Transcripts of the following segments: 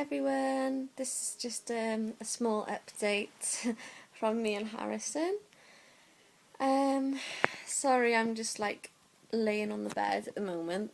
everyone, this is just a small update from me and Harrison. Sorry, I'm just like laying on the bed at the moment,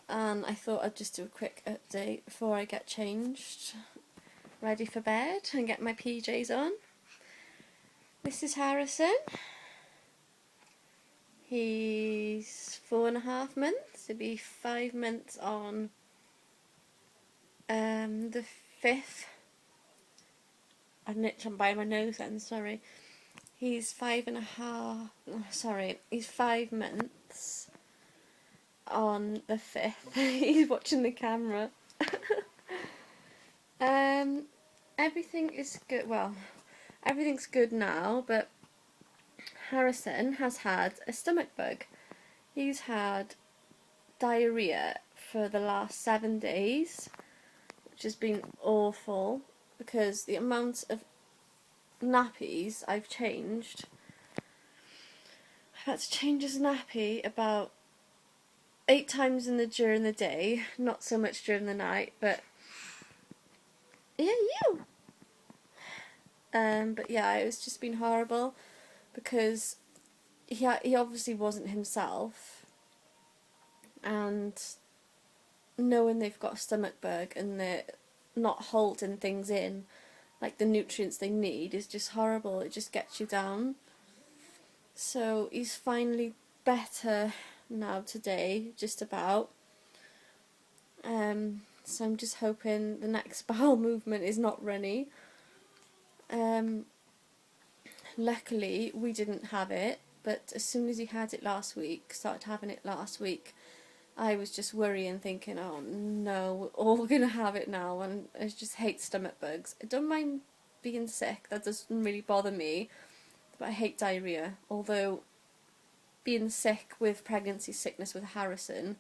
and I thought I'd just do a quick update before I get changed, ready for bed and get my PJs on. This is Harrison. He's 4.5 months. He'll be 5 months on the 5th. I've nicked on by my nose then, sorry. He's 5.5, he's 5 months on the 5th. He's watching the camera. Everything is good, well, everything's good now, but Harrison has had a stomach bug. He's had diarrhea for the last 7 days, which has been awful because the amount of nappies I've changed. I've had to change his nappy about 8 times during the day, not so much during the night, but yeah, but yeah, it's just been horrible because he obviously wasn't himself, and knowing they've got a stomach bug and they're not holding things in, like the nutrients they need, is just horrible. It just gets you down. So he's finally better now today, just about. So I'm just hoping the next bowel movement is not runny. Luckily we didn't have it, but as soon as he had it last week, started having it last week, I was just worrying, thinking, oh no, we're all gonna have it now, and I just hate stomach bugs. I don't mind being sick, that doesn't really bother me, but I hate diarrhea, although being sick with pregnancy sickness with Harrison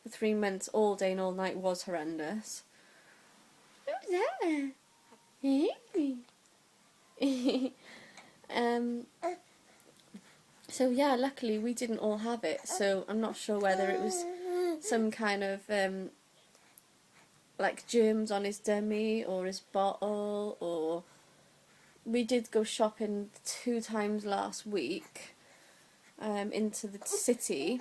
for 3 months all day and all night was horrendous. Who's that? So yeah, luckily we didn't all have it, so I'm not sure whether it was some kind of like germs on his dummy or his bottle, or we did go shopping 2 times last week into the city,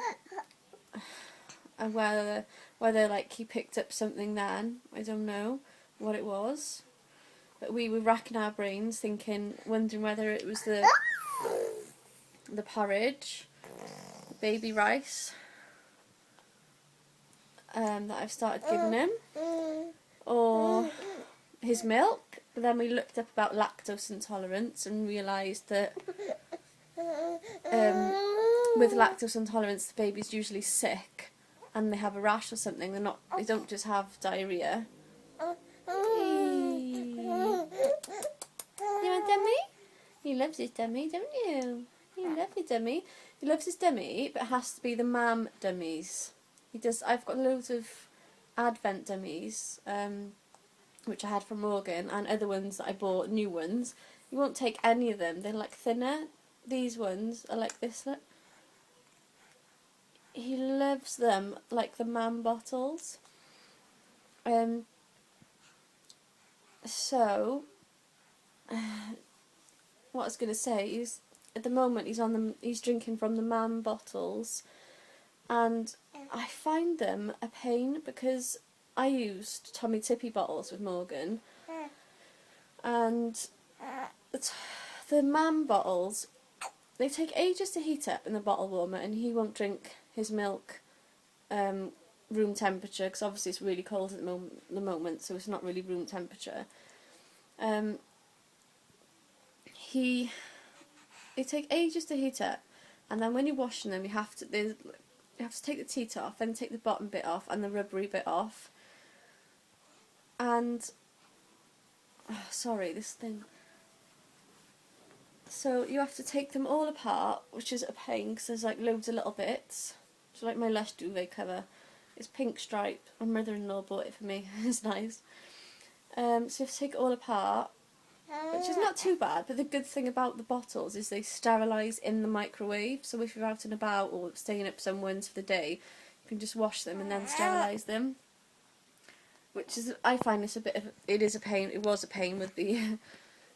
and whether like he picked up something then, I don't know what it was, but we were racking our brains wondering whether it was the porridge, the baby rice that I've started giving him, or his milk. But then we looked up about lactose intolerance and realised that with lactose intolerance the baby's usually sick and they have a rash or something. They don't just have diarrhea. You want dummy? He loves his dummy, don't you? You love your dummy. He loves his dummy, but it has to be the mam dummies. I've got loads of Advent dummies, which I had from Morgan, and other ones that I bought, new ones. He won't take any of them. They're like thinner. These ones are like this. Look. He loves them, like the mam bottles. So, what I was going to say is, at the moment he's drinking from the mam bottles, and I find them a pain because I used Tommy Tippy bottles with Morgan, and the mam bottles, they take ages to heat up in the bottle warmer, and he won't drink his milk room temperature, because obviously it's really cold at the moment, so it's not really room temperature. They take ages to heat up, and then when you're washing them you have to take the teat off, then take the bottom bit off and the rubbery bit off, and this thing. So you have to take them all apart, which is a pain because there's like loads of little bits. So like my Lush duvet cover, it's pink striped. My mother-in-law bought it for me. It's nice. So you have to take it all apart, which is not too bad, but the good thing about the bottles is they sterilise in the microwave, so if you're out and about or staying up somewhere for the day, you can just wash them and then sterilise them. which is, I find this it is a pain, it was a pain with the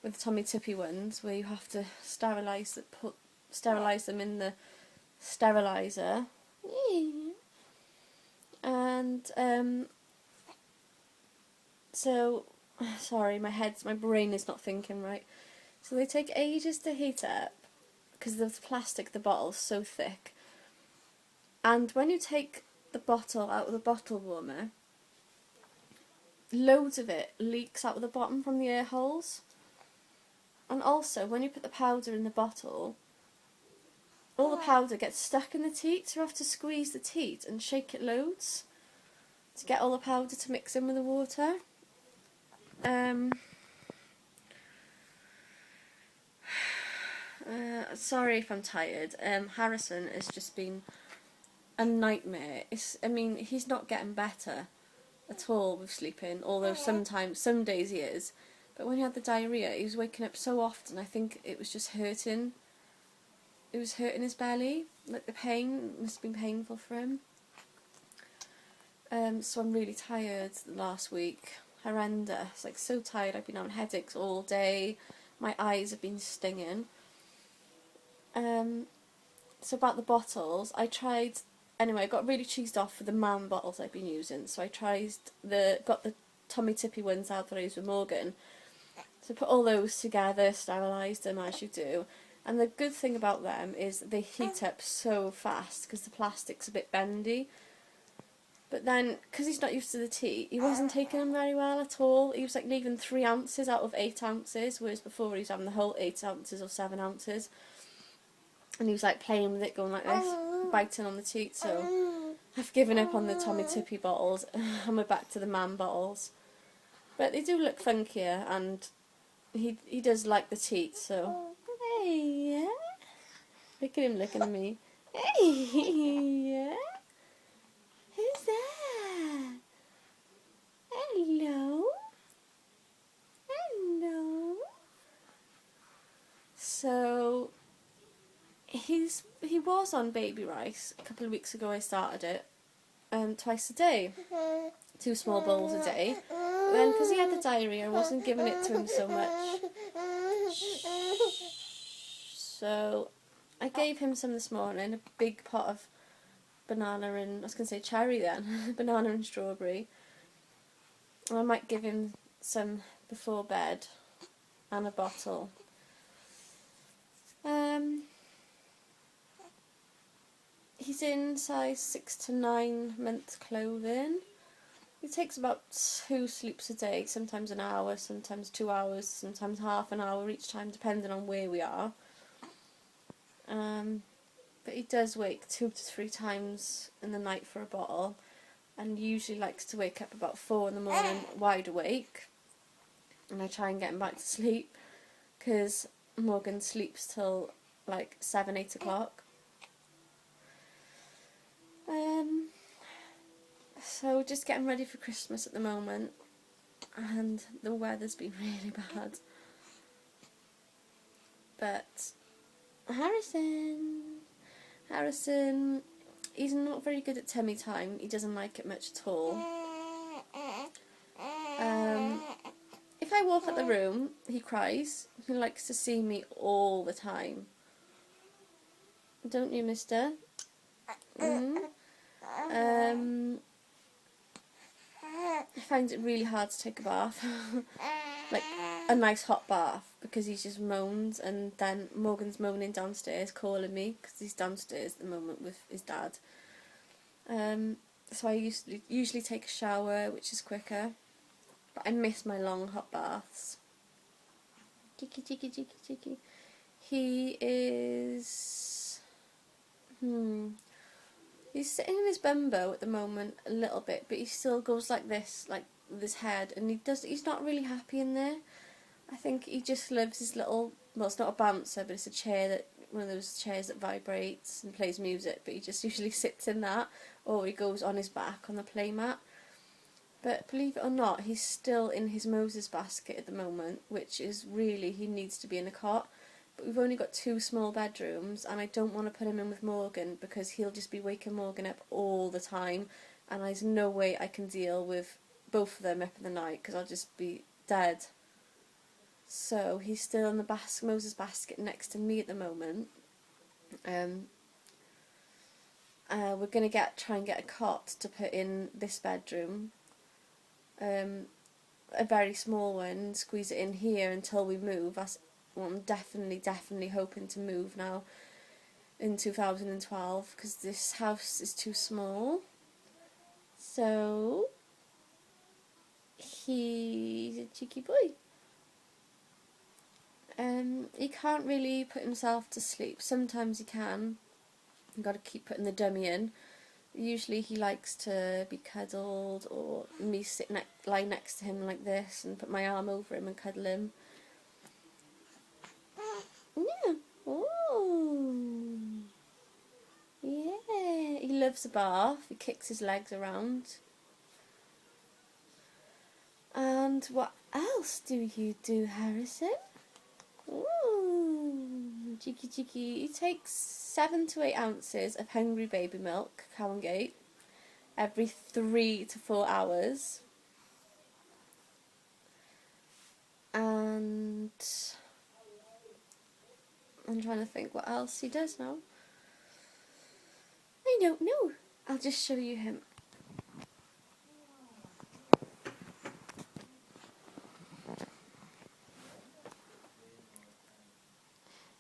with the Tommee Tippee ones, where you have to sterilise them in the steriliser. And so, sorry, my brain is not thinking right. So they take ages to heat up because the plastic, the bottle's so thick. And when you take the bottle out of the bottle warmer, loads of it leaks out of the bottom from the air holes. And also, when you put the powder in the bottle, all the powder gets stuck in the teat, so you have to squeeze the teat and shake it loads to get all the powder to mix in with the water. Sorry if I'm tired. Harrison has just been a nightmare. He's not getting better at all with sleeping, although some days he is. But when he had the diarrhoea, he was waking up so often, I think it was just hurting. It was hurting his belly. Like, the pain must have been painful for him. So I'm really tired last week. Horrendous. Like, so tired. I've been having headaches all day. My eyes have been stinging. So about the bottles, I got really cheesed off for the man bottles I've been using. So I got the Tommee Tippee ones out that I used with Morgan. So put all those together, sterilised them as you do. And the good thing about them is they heat up so fast because the plastic's a bit bendy. But then, because he's not used to the tea, he wasn't taking them very well at all. He was like leaving 3 ounces out of 8 ounces, whereas before he was having the whole 8 ounces or 7 ounces. And he was like playing with it, going like this, biting on the teat. So I've given up on the Tommee Tippee bottles and we're back to the man bottles. But they do look funkier, and he does like the teat, so... Hey, yeah? Look at him looking at me. Hey, yeah? Who's that? Hello? Hello? So, he was on baby rice. A couple of weeks ago I started it, twice a day. 2 small bowls a day. But then, because he had the diarrhoea, I wasn't giving it to him so much. So, I gave him some this morning, a big pot of banana and, I was going to say cherry then, banana and strawberry. And I might give him some before bed, and a bottle. He's in size 6 to 9 month clothing. He takes about 2 sleeps a day, sometimes an hour, sometimes 2 hours, sometimes half an hour each time, depending on where we are. But he does wake 2 to 3 times in the night for a bottle, and usually likes to wake up about 4 in the morning wide awake. And I try and get him back to sleep, because Morgan sleeps till like 7, 8 o'clock. So just getting ready for Christmas at the moment, and the weather's been really bad. But Harrison, he's not very good at tummy time. He doesn't like it much at all. If I walk out the room, he cries. He likes to see me all the time. Don't you, mister? He finds it really hard to take a bath. Like a nice hot bath, because he just moans, and then Morgan's moaning downstairs calling me because he's downstairs at the moment with his dad. So I usually take a shower, which is quicker, but I miss my long hot baths. Cheeky, cheeky, cheeky, cheeky. He is... He's sitting in his bumbo at the moment a little bit, but he still goes like this, like with his head, and he's not really happy in there. I think he just loves his little, well, it's not a bouncer, but it's a chair, one of those chairs that vibrates and plays music, but he just usually sits in that, or he goes on his back on the playmat. But believe it or not, he's still in his Moses basket at the moment, which is really, he needs to be in a cot. But we've only got 2 small bedrooms, and I don't want to put him in with Morgan, because he'll just be waking Morgan up all the time, and there's no way I can deal with both of them up in the night because I'll just be dead. So he's still in the Moses basket next to me at the moment. We're going to try and get a cot to put in this bedroom. A very small one, squeeze it in here until we move. I'm definitely hoping to move now in 2012 because this house is too small. So he's a cheeky boy. He can't really put himself to sleep. Sometimes he can. You've got to keep putting the dummy in. Usually he likes to be cuddled, or me lie next to him like this and put my arm over him and cuddle him. Yeah. Oh. Yeah. He loves a bath. He kicks his legs around. And what else do you do, Harrison? Ooh, cheeky. He takes 7 to 8 ounces of Hungry Baby milk, Cow and Gate, every 3 to 4 hours. And I'm trying to think what else he does now. I don't know. I'll just show you him.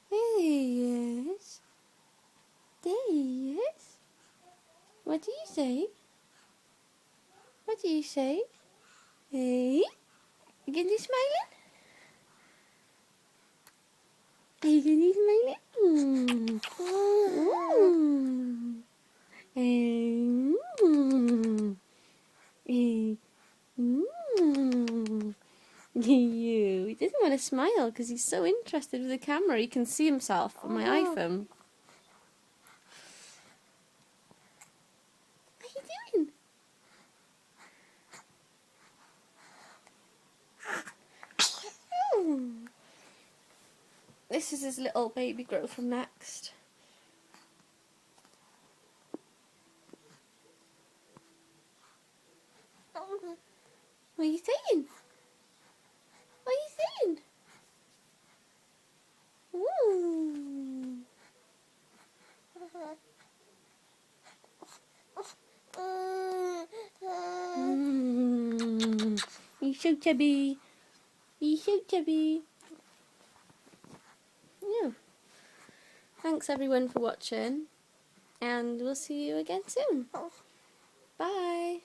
There he is. There he is. What do you say? What do you say? Hey? You gonna be smiling? Are you gonna be smiling? He doesn't want to smile because he's so interested with the camera. He can see himself on my iPhone. What are you doing? This is his little baby grow from Next. What are you saying? What are you saying? Ooh. He's so chubby. He's so chubby. Yeah. Thanks everyone for watching, and we'll see you again soon. Bye.